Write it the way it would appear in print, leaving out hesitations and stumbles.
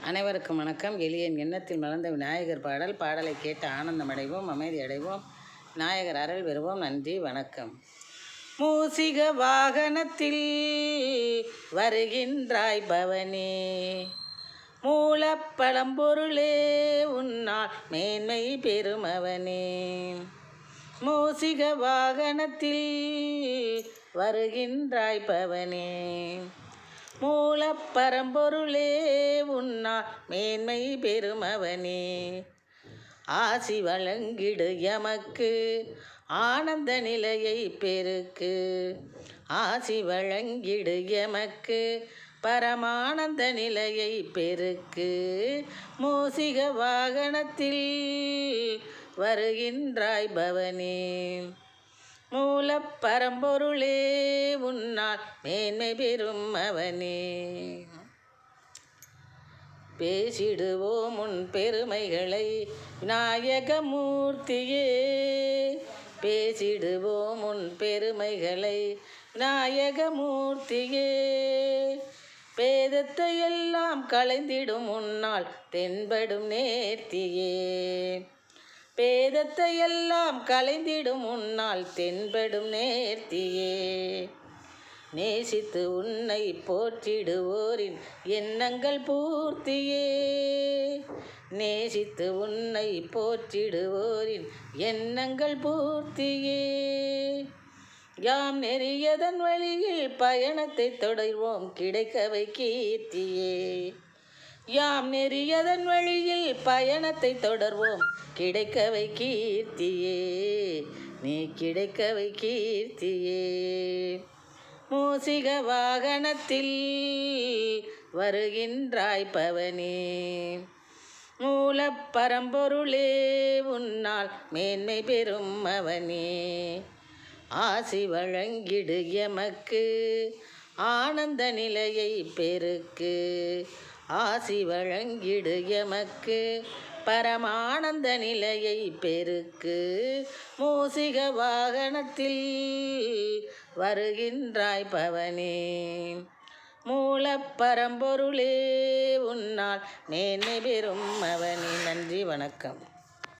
அனைவருக்கும் வணக்கம். எளியன் எண்ணத்தில் மலர்ந்த விநாயகர் பாடலை கேட்டு ஆனந்தம் அடைவோம், அமைதி அடைவோம், விநாயகர் அருள் பெறுவோம். நன்றி, வணக்கம். மூசிக வாகனத்தில் வருகின்றாய் பவனே, மூலப்பழம்பொருளே உன்னால் மேன்மை பெருமவனே. மூசிக வாகனத்தில் வருகின்றாய் பவனே, மூலப்பரம்பொருளே உன்னால் மேன்மை பெருமவனே. ஆசி வழங்கிடு எமக்கு ஆனந்த நிலையை பெருக்கு, ஆசி வழங்கிடு எமக்கு பரமானந்த நிலையை பெருக்கு. மூசிக வாகனத்தில் வருகின்றாய் பவனே, மூலப்பரம்பொருளே உன்னால் மேன்மை பெறும் அவனே. பேசிடுவோம் உன் பெருமைகளை விநாயகமூர்த்தியே, பேசிடுவோம் உன் பெருமைகளை விநாயகமூர்த்தியே. பேதத்தை எல்லாம் களைந்திடும் உன்னால் தென்படும் நேர்த்தியே, பேதத்தை எல்லாம் களைந்திடும் உன்னால் தென்படும் நேர்த்தியே. நேசித்து உன்னை போற்றிடுவோரின் எண்ணங்கள் பூர்த்தியே, நேசித்து உன்னை போற்றிடுவோரின் எண்ணங்கள் பூர்த்தியே. யாம் நெறியதன் வழியில் பயணத்தை தொடர்வோம் கிடைக்கவை கீர்த்தியே, யாம் நெறியதன் வழியில் பயணத்தை தொடர்வோம் கிடைக்கவை கீர்த்தியே, நீ கிடைக்கவை கீர்த்தியே. மூசிக வாகனத்தில் வருகின்றாய் பவனே, மூலப்பரம்பொருளே உன்னால் மேன்மை பெறும் அவனே. ஆசி வழங்கிடு எமக்கு ஆனந்த நிலையை பெருக்கு, ஆசி வழங்கிடு எமக்கு பரமானந்த நிலையை பெருக்கு. மூசிக வாகனத்தில் வருகின்றாய் பவனே, மூலப்பரம்பொருளே உன்னால் மேன்மை பெறும் அவனே. நன்றி, வணக்கம்.